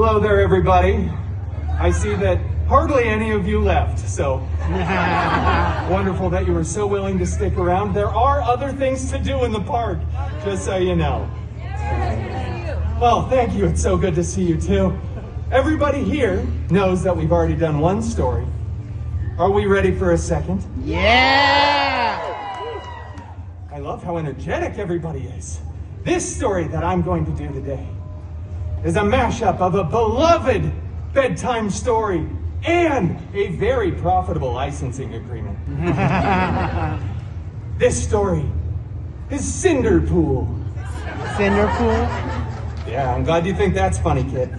Hello there, everybody. I see that hardly any of you left, so wonderful that you were so willing to stick around. There are other things to do in the park, just so you know. Well, thank you. It's so good to see you, too. Everybody here knows that we've already done one story. Are we ready for a second? Yeah! I love how energetic everybody is. This story that I'm going to do today is a mashup of a beloved bedtime story and a very profitable licensing agreement. This story is Cinderpool. Cinderpool? Yeah, I'm glad you think that's funny, kid.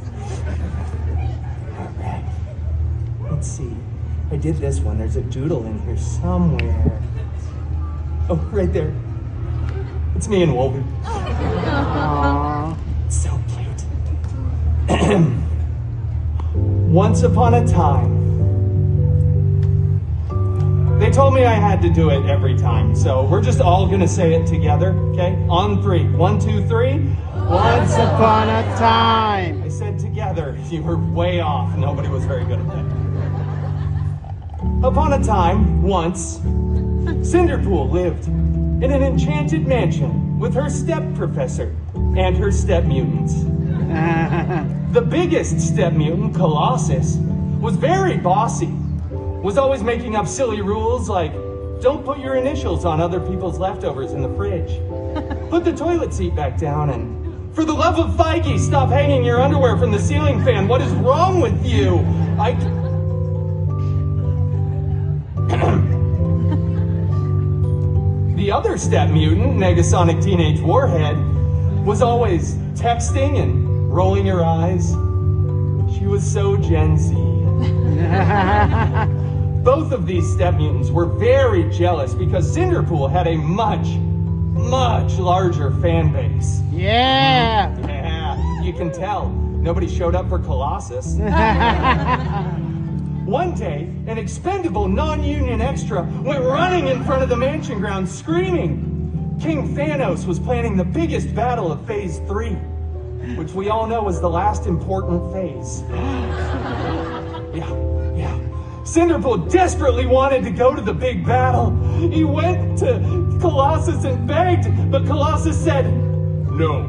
All right. Let's see. I did this one. There's a doodle in here somewhere. Oh, right there. It's me and Wolverine. Aww. So cute. Once upon a time, they told me I had to do it every time, so we're just all gonna say it together, okay? On three. 1, 2, 3. Once upon a time. I said together. You were way off. Nobody was very good at that. Upon a time, once, Cinderpool lived in an enchanted mansion with her step professor and her step mutants. The biggest step mutant, Colossus, was very bossy, was always making up silly rules like, don't put your initials on other people's leftovers in the fridge. Put the toilet seat back down, and for the love of Feige, stop hanging your underwear from the ceiling fan. What is wrong with you? The other step mutant, Negasonic Teenage Warhead, was always texting and rolling her eyes. She was so Gen Z. Both of these step mutants were very jealous because Cinderpool had a much larger fan base. Yeah! Yeah, you can tell. Nobody showed up for Colossus. One day, an expendable non-union extra went running in front of the mansion grounds screaming. King Thanos was planning the biggest battle of Phase 3, which we all know is the last important phase. Yeah. Cinderpool desperately wanted to go to the big battle. He went to Colossus and begged, but Colossus said, "No,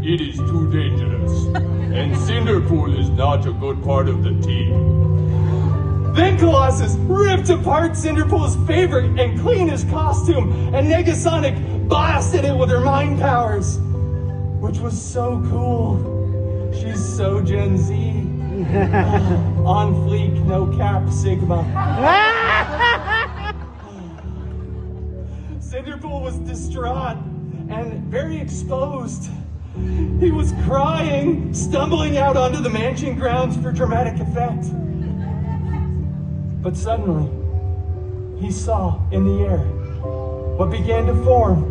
it is too dangerous, and Cinderpool is not a good part of the team." Then Colossus ripped apart Cinderpool's favorite and cleanest costume, and Negasonic blasted it with her mind powers, which was so cool. She's so Gen Z. On fleek, no cap, Sigma. Cinderpool was distraught and very exposed. He was crying, stumbling out onto the mansion grounds for dramatic effect. But suddenly, he saw in the air what began to form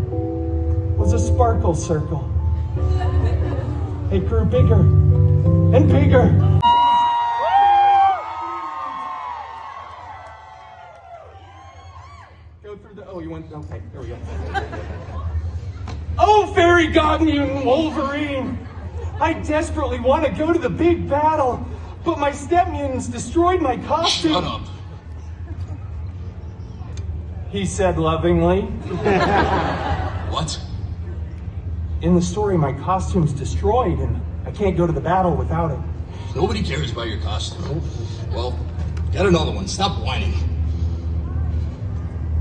was a sparkle circle. It grew bigger and bigger. Go through the, you went, okay, there we go. Oh, fairy god mutant Wolverine! I desperately want to go to the big battle, but my step mutants destroyed my costume. Shut up. He said lovingly. What? In the story, my costume's destroyed and I can't go to the battle without it. Nobody cares about your costume. Well, get another one. Stop whining.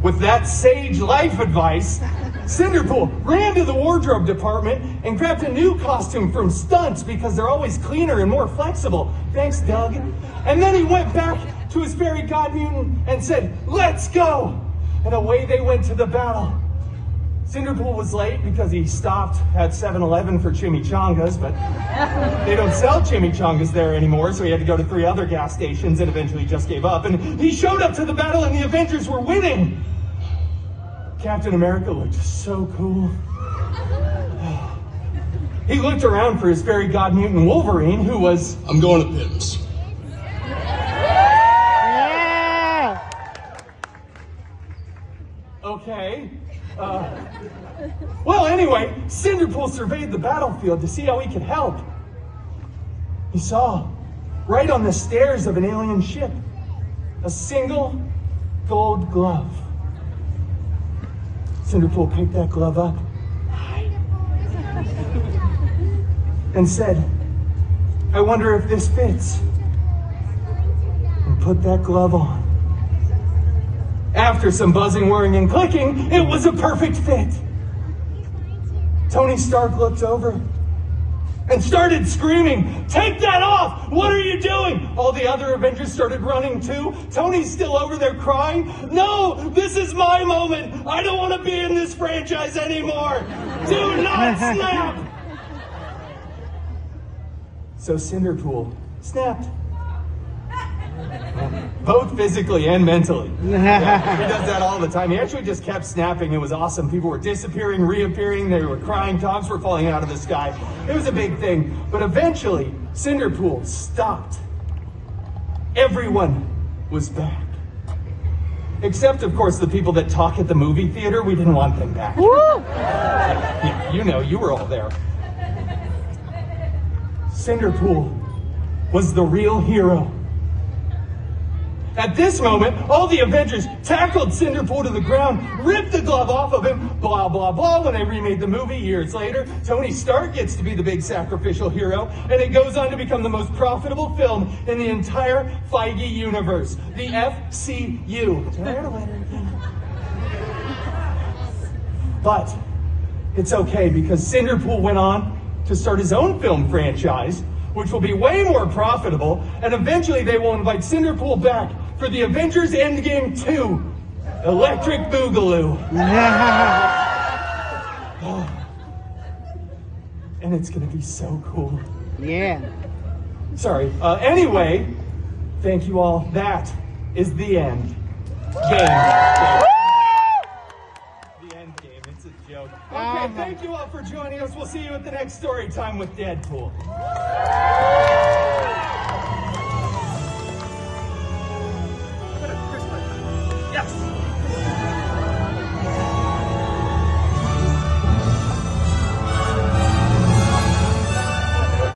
With that sage life advice, Cinderpool ran to the wardrobe department and grabbed a new costume from Stunts because they're always cleaner and more flexible. Thanks, Doug. And then he went back to his fairy god mutant and said, "Let's go!" And away they went to the battle. Cinderpool was late because he stopped at 7-Eleven for chimichangas, but they don't sell chimichangas there anymore, so he had to go to 3 other gas stations and eventually just gave up. And he showed up to the battle and the Avengers were winning. Captain America looked so cool. He looked around for his fairy god mutant Wolverine, who was... I'm going to Pims. Yeah! Okay. Well, anyway, Cinderpool surveyed the battlefield to see how he could help. he saw, right on the stairs of an alien ship, a single gold glove. Cinderpool picked that glove up and said, I wonder if this fits. And put that glove on. After some buzzing, whirring, and clicking, it was a perfect fit. Tony Stark looked over and started screaming, take that off! What are you doing? All the other Avengers started running too. Tony's still over there crying. No, this is my moment. I don't want to be in this franchise anymore. Do not snap! So Cinderpool snapped. Both physically and mentally. Yeah, he does that all the time. He actually just kept snapping. It was awesome. People were disappearing, reappearing. They were crying. Dogs were falling out of the sky. It was a big thing. But eventually, Cinderpool stopped. Everyone was back. Except, of course, the people that talk at the movie theater. We didn't want them back. Yeah, you know, you were all there. Cinderpool was the real hero. At this moment, all the Avengers tackled Cinderpool to the ground, ripped the glove off of him, blah, blah, blah. When they remade the movie years later, Tony Stark gets to be the big sacrificial hero, and it goes on to become the most profitable film in the entire Feige universe, the FCU. But it's okay, because Cinderpool went on to start his own film franchise, which will be way more profitable, and eventually they will invite Cinderpool back for the Avengers Endgame 2, Electric Boogaloo. Oh. And it's gonna be so cool. Yeah. Sorry. Anyway, thank you all. That is the end game. The end game. It's a joke. Okay, thank you all for joining us. We'll see you at the next story time with Deadpool.